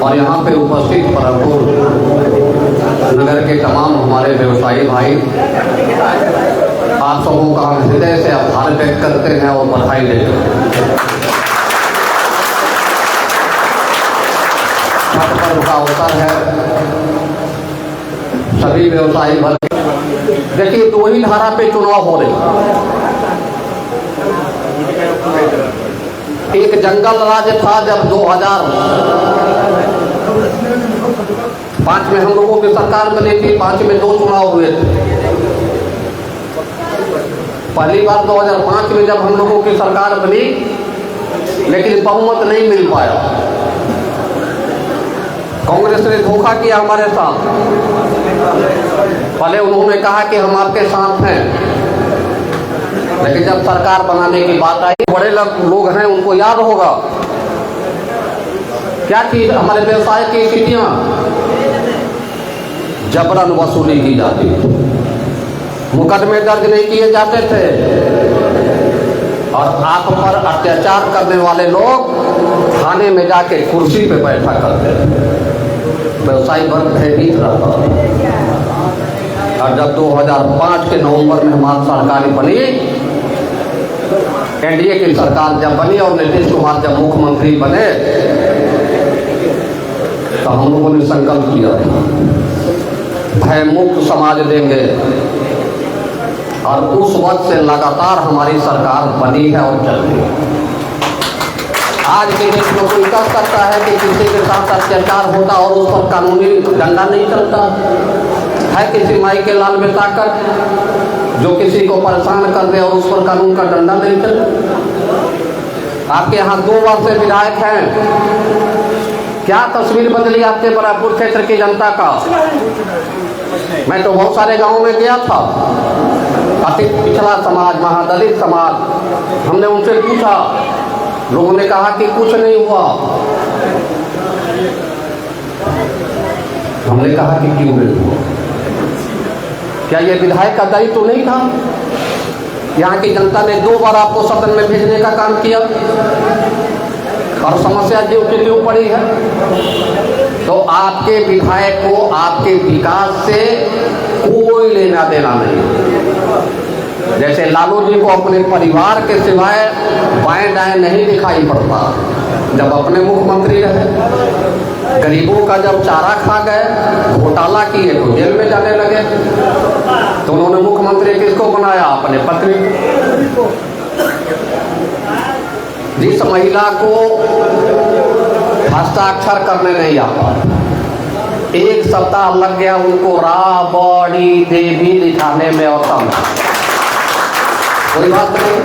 और यहाँ पे उपस्थित परमपुर नगर के तमाम हमारे व्यवसायी भाई, आप सबों का हृदय से आभार व्यक्त करते हैं और बधाई देते हैं। छठ पर्व का अवसर है, सभी व्यवसायी भाई देखिए, दो ही धारा पे चुनाव हो रहे। एक जंगल राज था जब 2005 में हम लोगों की सरकार बनी थी। 5 में 2 चुनाव हुए थे। पहली बार 2005 में जब हम लोगों की सरकार बनी, लेकिन बहुमत नहीं मिल पाया। कांग्रेस ने धोखा किया हमारे साथ। पहले उन्होंने कहा कि हम आपके साथ हैं, लेकिन जब सरकार बनाने की बात आई, बड़े लोग हैं उनको याद होगा क्या चीज, हमारे व्यवसाय की स्थितियां जबरन वसूली की जाती, मुकदमे दर्ज नहीं किए जाते थे और आप पर अत्याचार करने वाले लोग थाने में जाके कुर्सी पे बैठा करते थे। व्यवसायी वर्ग भयभीत रहता। और जब 2005 के नवंबर में हमारी सरकार बनी, एनडीए की सरकार जब बनी और नीतीश कुमार जब मुख्यमंत्री बने, तो हम लोगों ने संकल्प किया भयमुक्त समाज देंगे। और उस वक्त से लगातार हमारी सरकार बनी है और चल रही है। आज के देश में कोई कह सकता है कि किसी के साथ अत्याचार होता और उस पर कानूनी डंडा नहीं चलता है? किसी माई के लाल में ताकत जो किसी को परेशान कर दे और उस पर कानून का डंडा नहीं चलता? आपके यहाँ 2 बार से विधायक हैं, क्या तस्वीर बदली आपके बरापुर क्षेत्र की जनता का? मैं तो बहुत सारे गांवों में गया था, अति पिछड़ा समाज, महादलित समाज, हमने उनसे पूछा, लोगों ने कहा कि कुछ नहीं हुआ। हमने कहा कि क्यों नहीं हुआ? क्या ये विधायक का दायित्व तो नहीं था? यहाँ की जनता ने 2 बार आपको सदन में भेजने का काम किया और समस्या जो के लिए पड़ी है, तो आपके विधायक को आपके विकास से कोई लेना देना नहीं। जैसे लालू जी को अपने परिवार के सिवाय बाएं दाएं नहीं दिखाई पड़ता। जब अपने मुख्यमंत्री रहे, गरीबों का जब चारा खा गए, घोटाला किए तो जेल में जाने लगे, तो उन्होंने मुख्यमंत्री किसको बनाया? अपने पत्नी। जिस महिला को हस्ताक्षर करने नहीं आता, 1 सप्ताह लग गया उनको राबड़ी देवी लिखाने में, और तब कोई बात नहीं,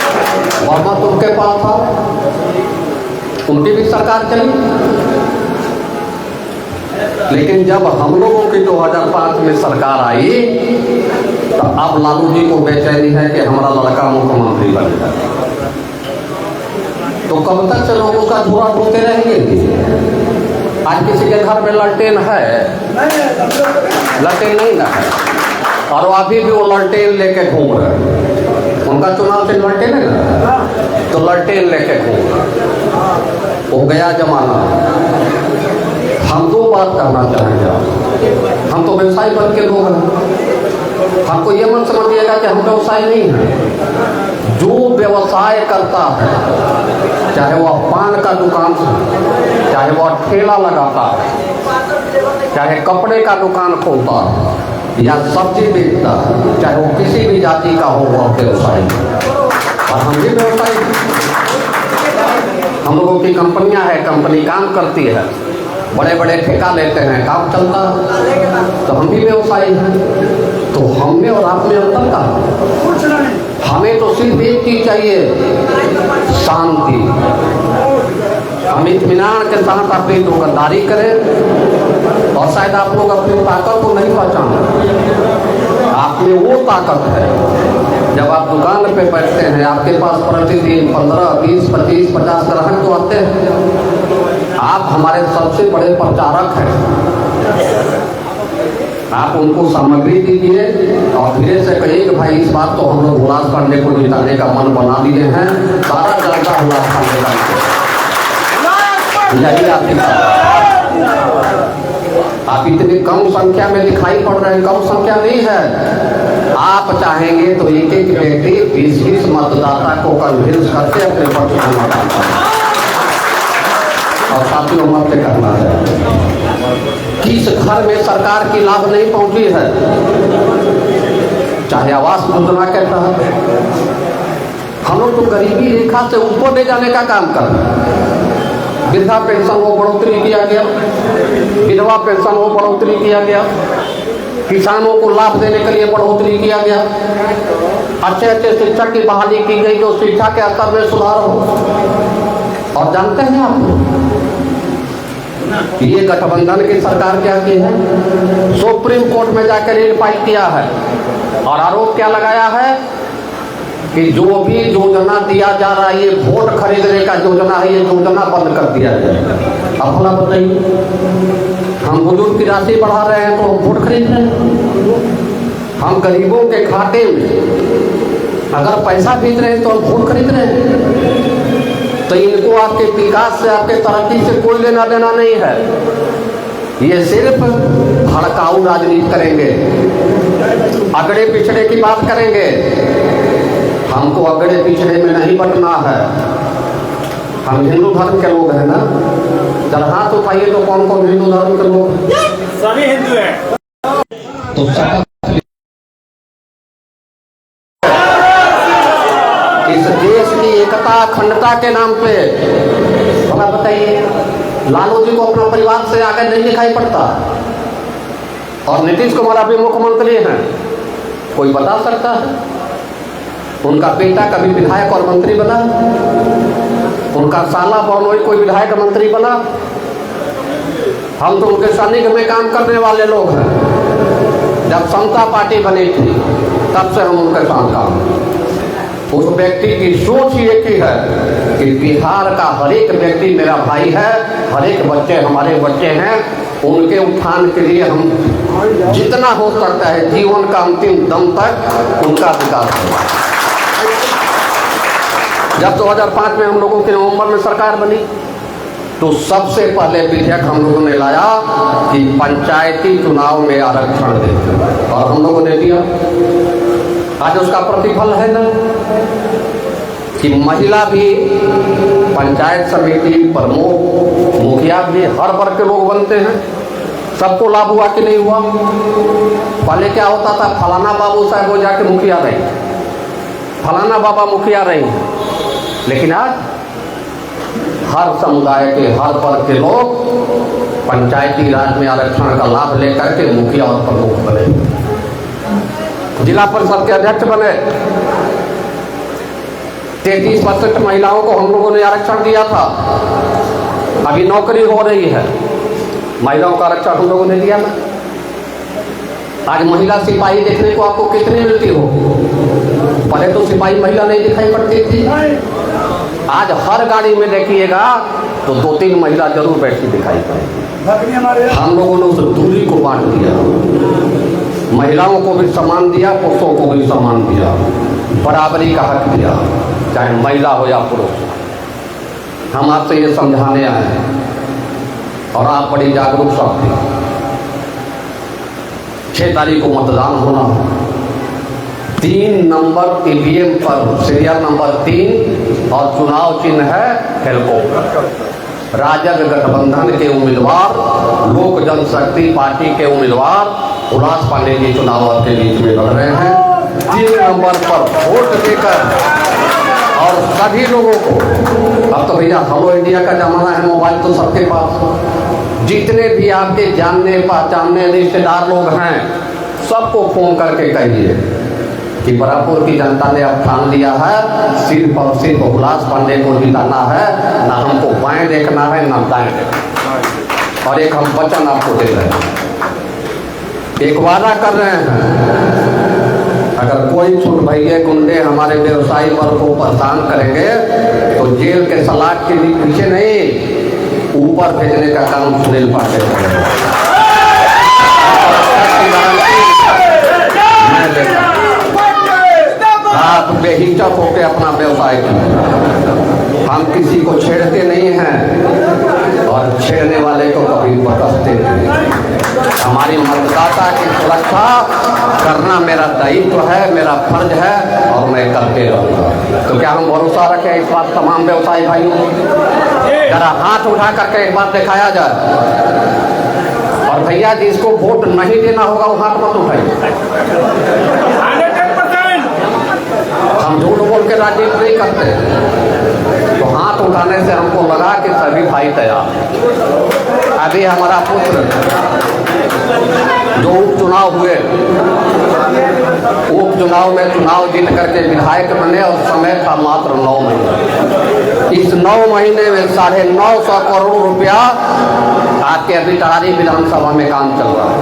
बहुमत उनके पास था, उनकी भी सरकार चली। लेकिन जब हम लोगों की 2005 में सरकार आई, तो अब लालू जी को बेचैनी है कि हमारा लड़का मुख्यमंत्री बन जाए। तो कब तक से लोग उसका धुआं ढूंढते रहेंगे? आज किसी के घर में ललटेन है? ललटेन नहीं ना है, और अभी भी वो ललटेन लेके घूम रहे हैं। उनका चुनाव से ललटेन है ना, तो ललटेन लेके घूम रहे। हो गया जमाना। हम 2 बात करना चाहेंगे, हम तो व्यवसाय बन के लोग हैं। हमको ये मत समझिएगा कि हम व्यवसाय नहीं हैं। जो व्यवसाय करता है, चाहे वह पान का दुकान है, चाहे वह ठेला लगाता है, चाहे कपड़े का दुकान खोलता है या सब्जी बेचता है, चाहे वो किसी भी जाति का हो, वह व्यवसाय। और हम भी व्यवसाय, हम लोगों की कंपनियां हैं, कंपनी काम करती है, बड़े बड़े ठेका लेते हैं, काम चलता है, तो हम भी व्यवसायी हैं। तो हम में और आप में अंतर का, हमें तो सिर्फ एक चीज चाहिए, शांति। हम इत्मीनान के साथ अपनी दुकानदारी करें। और शायद आप लोग अपनी ताकत को नहीं पहचानते। आप में वो ताकत है, जब आप दुकान पे बैठते हैं, आपके पास प्रतिदिन 15, 20, 25, 50 ग्राहक तो आते हैं। आप हमारे सबसे बड़े प्रचारक हैं। आप उनको सामग्री दीजिए और धीरे से कहिए कि भाई इस बात तो हम लोग हुलास करने को जिताने का मन बना दिए हैं, सारा जनता हुलास करने का। यही आपकी आप इतनी कम संख्या में दिखाई पड़ रहे हैं, कम संख्या नहीं है। आप चाहेंगे तो एक एक व्यक्ति 20-20 मतदाता को कन्विंस करके अपने पक्ष में मतदान करना और साथियों मत करना है। किस घर में सरकार की लाभ नहीं पहुंची है, चाहे आवास योजना के तहत हम लोग तो गरीबी रेखा से ऊपर ले जाने का काम कर रहे हैं। वृद्धा पेंशन को बढ़ोतरी किया गया, विधवा पेंशन को बढ़ोतरी किया गया, किसानों को लाभ देने के लिए बढ़ोतरी किया गया, अच्छे अच्छे शिक्षक की बहाली की गई जो शिक्षा के स्तर में सुधार हो। और जानते हैं आप ये गठबंधन की सरकार क्या की है, सुप्रीम कोर्ट में जाकर रील फाइल किया है और आरोप क्या लगाया है कि जो भी योजना दिया जा रहा है, ये वोट खरीदने का योजना है, ये योजना बंद कर दिया जाए। अब भला बताइए, हम बुजुर्ग की राशि बढ़ा रहे हैं तो हम वोट खरीद रहे हैं। हम गरीबों के खाते में अगर पैसा भेज रहे हैं तो हम वोट खरीद रहे हैं। तो इनको आपके विकास से, आपके तरक्की से कोई लेना देना नहीं है। ये सिर्फ भड़काऊ राजनीति करेंगे, अगड़े पिछड़े की बात करेंगे। हमको अगड़े पिछड़े में नहीं बंटना है। हम हिंदू धर्म के लोग हैं ना, जब हाथ उठाइए तो कौन कौन हिंदू धर्म के लोग? सभी हिंदू हैं। तो इस देश की एकता अखंडता के नाम पे हमें बताइए, लालू जी को अपना परिवार से आगे नहीं दिखाई पड़ता और नीतीश कुमार अभी मुख्यमंत्री हैं, कोई बता सकता है? उनका बेटा कभी विधायक और मंत्री बना? उनका साला बहनोई कोई विधायक मंत्री बना? हम तो उनके सानिध्य में काम करने वाले लोग हैं। जब समता पार्टी बनी थी तब से हम उनके साथ काम। उस व्यक्ति की सोच एक ही है कि बिहार का हर एक व्यक्ति मेरा भाई है, हर एक बच्चे हमारे बच्चे हैं। उनके उत्थान के लिए हम जितना हो सकता है जीवन का अंतिम दम तक उनका विकास होगा। जब 2005 में हम लोगों के नवंबर में सरकार बनी तो सबसे पहले विधेयक हम लोगों ने लाया कि पंचायती चुनाव में आरक्षण दें, और हम लोगों ने दिया। आज उसका प्रतिफल है ना कि महिला भी पंचायत समिति प्रमुख, मुखिया भी, हर वर्ग के लोग बनते हैं। सबको लाभ हुआ कि नहीं हुआ? पहले क्या होता था, फलाना बाबू साहब वो जाके मुखिया रहे, फलाना बाबा मुखिया रहे, लेकिन आज हर समुदाय के, हर वर्ग के लोग पंचायती राज में आरक्षण का लाभ लेकर के मुखिया और प्रमुख बने, जिला परिषद के अध्यक्ष बने। 33% महिलाओं को हम लोगों ने आरक्षण दिया था, अभी नौकरी हो रही है, महिलाओं का आरक्षण हम लोगों ने दिया था। आज महिला सिपाही देखने को आपको कितनी मिलती हो? पहले तो सिपाही महिला नहीं दिखाई पड़ती थी, आज हर गाड़ी में देखिएगा तो 2-3 महिला जरूर बैठी दिखाई पड़ेगी। हम लोगों ने उस दूरी को बांट दिया, महिलाओं को भी सम्मान दिया, पुरुषों को भी सम्मान दिया, बराबरी का हक दिया, चाहे महिला हो या पुरुष। हम आपसे ये समझाने आए हैं और आप बड़ी जागरूक सब थे। 6 तारीख को मतदान होना, 3 नंबर ईवीएम पर सीरियल नंबर 3 और चुनाव चिन्ह है हेलीकॉप्टर। राजग गठबंधन के उम्मीदवार, लोक जनशक्ति पार्टी के उम्मीदवार उल्लास पांडे जी चुनाव के बीच में लड़ रहे हैं। 3 नंबर पर वोट देकर और सभी लोगों को, अब तो भैया हेलो इंडिया का जमाना है, मोबाइल तो सबके पास, जितने भी आपके जानने पहचानने रिश्तेदार लोग हैं सबको फोन करके कहिए कि बरापुर की जनता ने अब ठान लिया है, सिर्फ और सिर्फ उल्लास पांडे को जिताना है, ना हमको बाएं देखना है ना दाएं देखना। और एक हम वचन आपको दे रहे हैं, एक वादा कर रहे हैं, अगर कोई छूट भैया गुंडे हमारे व्यवसायी वर्ग को परेशान करेंगे तो जेल के सलाख के पीछे नहीं, ऊपर भेजने का काम सुनील पांडे करेंगे। आप बेहिचक होकर अपना व्यवसाय करें, हम किसी को छेड़ते नहीं हैं हमारी मतदाता की सुरक्षा करना मेरा दायित्व है, मेरा फर्ज है और मैं करते रहूँगा। तो क्या हम भरोसा रखें इस बात तमाम व्यवसायी भाइयों? जरा हाथ उठा करके एक बात दिखाया जाए। और भैया जिसको वोट नहीं देना होगा वो हाथ मत उठाइए। हम झूठ बोल के राजनीति नहीं करते। तो हाथ उठाने से हमको लगा कि सभी भाई तैयार हैं। अभी हमारा पुत्र जो उपचुनाव हुए, उपचुनाव में चुनाव जीत करके विधायक बने और समय था मात्र 9 महीने। इस 9 महीने में 950 करोड़ रुपया आपके अभी तरारी विधानसभा में काम चल रहा है।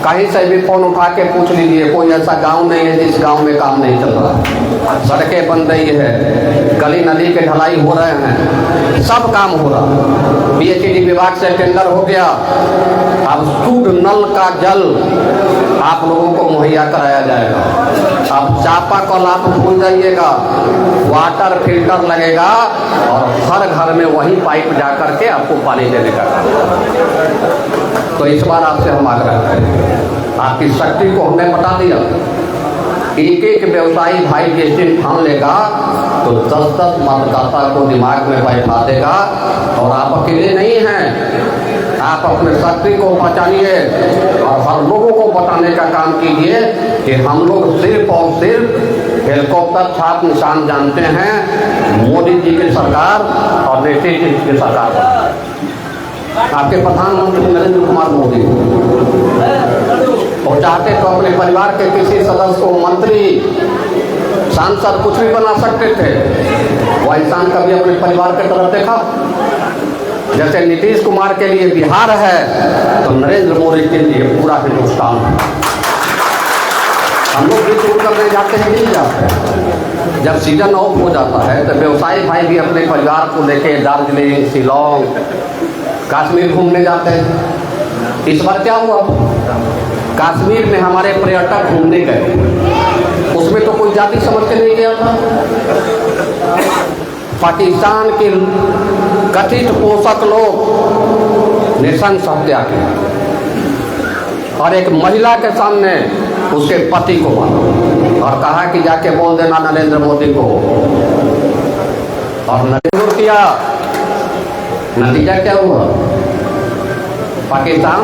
कहीं से भी फोन उठा के पूछ लीजिए, कोई ऐसा गांव नहीं है जिस गांव में काम नहीं चल रहा। सड़कें बन रही है, गली नदी के ढलाई हो रहे हैं, सब काम हो रहा। पीएचईडी विभाग से टेंडर हो गया। अब शुद्ध नल का जल आप लोगों को मुहैया कराया जाएगा। अब चापाकल आप भूल जाइएगा, वाटर फिल्टर लगेगा और हर घर में वही पाइप जा करके आपको पानी देने का काम। तो इस बार आपसे हम आग्रह करें, आपकी शक्ति को हमने बता दिया। एक एक व्यवसायी भाई जिस दिन ठान लेगा तो 10-10 मतदाता को दिमाग में बैठा देगा। और आप अकेले नहीं हैं, आप अपने शक्ति को पहचानिए और हर लोगों को बताने का काम कीजिए कि हम लोग सिर्फ और सिर्फ हेलीकॉप्टर छाप निशान जानते हैं, मोदी जी की सरकार और नीतीश जी की सरकार। आपके प्रधानमंत्री नरेंद्र कुमार मोदी और चाहते तो अपने परिवार के किसी सदस्य को मंत्री, सांसद कुछ भी बना सकते थे। वो इंसान कभी अपने परिवार की तरफ देखा? जैसे नीतीश कुमार के लिए बिहार है तो नरेंद्र मोदी के लिए पूरा हिंदुस्तान है। हम लोग भी टूर करने जाते हैं, नहीं जाते। जब सीजन ऑफ हो जाता है तो व्यवसायी भाई भी अपने परिवार को लेके दार्जिलिंग, शिलोंग, कश्मीर घूमने जाते हैं। इस बार क्या हुआ? कश्मीर में हमारे पर्यटक घूमने गए, उसमें तो कोई जाति समझ के नहीं गया था। पाकिस्तान के कथित पोषक लोग नृशंस हत्या की और एक महिला के सामने उसके पति को मारा और कहा कि जाके बोल देना नरेंद्र मोदी को। और नरेंद्र किया, नतीजा क्या हुआ? पाकिस्तान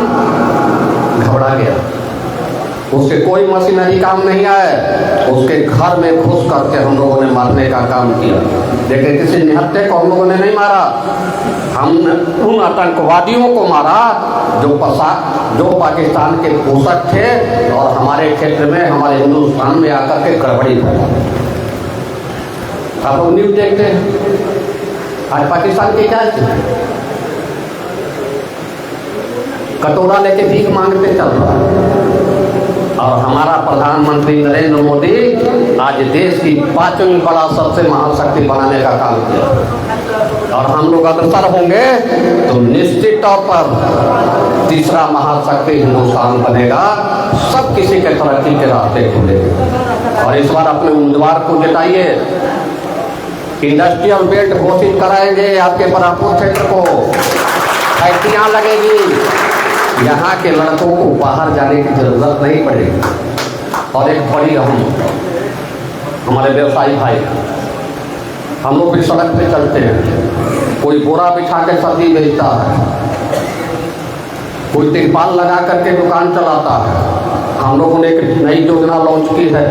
घबरा गया, उसके कोई मशीनरी काम नहीं आए, उसके घर में घुस करके हम लोगों ने मारने का काम किया। लेकिन किसी निहत्थे को हम लोगों ने नहीं मारा, हमने उन आतंकवादियों को मारा जो पाकिस्तान के पोषक थे और हमारे क्षेत्र में, हमारे हिंदुस्तान में आकर के गड़बड़ी फैला। आप लोग न्यूज देखते हैं, आज पाकिस्तान की क्या स्थिति? कटोरा लेके भीख मांगते चल रहा है। और हमारा प्रधानमंत्री नरेंद्र मोदी आज देश की 5वीं बड़ा सबसे महाशक्ति बनाने का काम किया। और हम लोग अग्रसर होंगे तो निश्चित तौर पर तीसरा महाशक्ति हिंदुस्तान बनेगा। सब किसी के तरक्की के रास्ते खुलेंगे। और इस बार अपने उम्मीदवार को जिताइए। इंडस्ट्रियल बेल्ट घोषित कराएंगे आपके बरापुर क्षेत्र को, फैक्ट्रियाँ लगेगी, यहाँ के लड़कों को बाहर जाने की जरूरत नहीं पड़ेगी। और एक बड़ी हमारे व्यवसायी भाई, हम लोग भी सड़क पे चलते हैं, कोई बोरा बिछा के सब्जी बेचता है, कोई तिरपाल लगा करके दुकान चलाता है। हम लोगों ने एक नई योजना लॉन्च की है।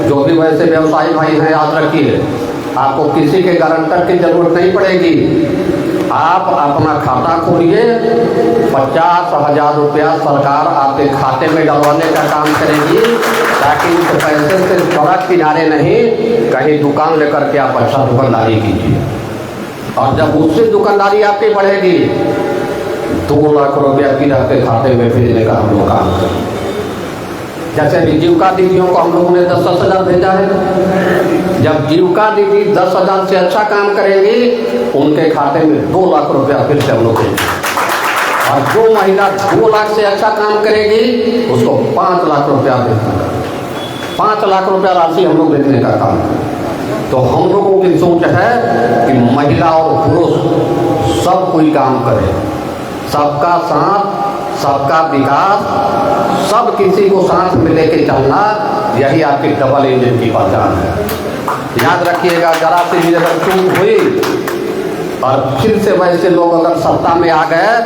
जो भी वैसे व्यवसायी भाई हैं, याद रखिए, आपको किसी के गारंटर की जरूरत नहीं पड़ेगी। आप अपना खाता खोलिए, 50,000 रुपया सरकार आपके खाते में डलवाने का काम करेगी, ताकि उस पैसे से सड़क किनारे नहीं, कहीं दुकान लेकर के आप अच्छा दुकानदारी कीजिए। और जब उससे दुकानदारी आपकी बढ़ेगी, 2 लाख रुपया की आपके खाते में भेजने का हम लोग काम करेंगे। जैसे अभी जीविका दीदियों को हम लोगों ने 10-10 हज़ार भेजा है। जब जीविका दीदी 10 हज़ार से अच्छा काम करेंगी, उनके खाते में 2 लाख रुपया फिर से हम लोग देंगे। और जो महिला 2 लाख से अच्छा काम करेगी, उसको 5 लाख रुपया देंगे। 5 लाख रुपया राशि हम लोग देने का काम। तो हम लोगों की सोच है कि महिला और पुरुष सब कोई काम करे, सबका साथ सबका विकास, सब किसी को साथ में लेके चलना, यही आपकी डबल इंजन की पहचान है। याद रखिएगा, जरा से भी अगर चूक हुई और फिर से वैसे लोग अगर सत्ता में आ गए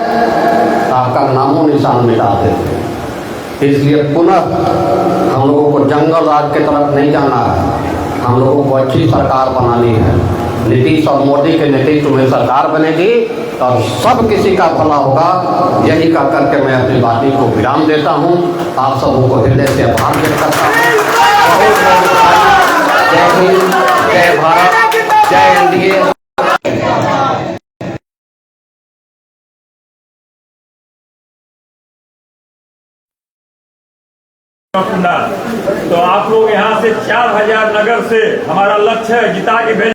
तो आपका नामो निशान मिटा देते। इसलिए पुनः हम लोगों को जंगल राज की तरफ नहीं जाना है, हम लोगों को अच्छी सरकार बनानी है। नीतीश और मोदी के नेतृत्व में सरकार बनेगी और सब किसी का भला होगा। यही कह करके मैं अपनी बातों को विराम देता हूँ। आप सबों को हृदय से आभार व्यक्त करता हूँ। बहुत बहुत बधाई। जय हिंद, जय भारत, जय एनडीए। तो आप लोग यहाँ से 4000 नगर से हमारा लक्ष्य है जिता के भेज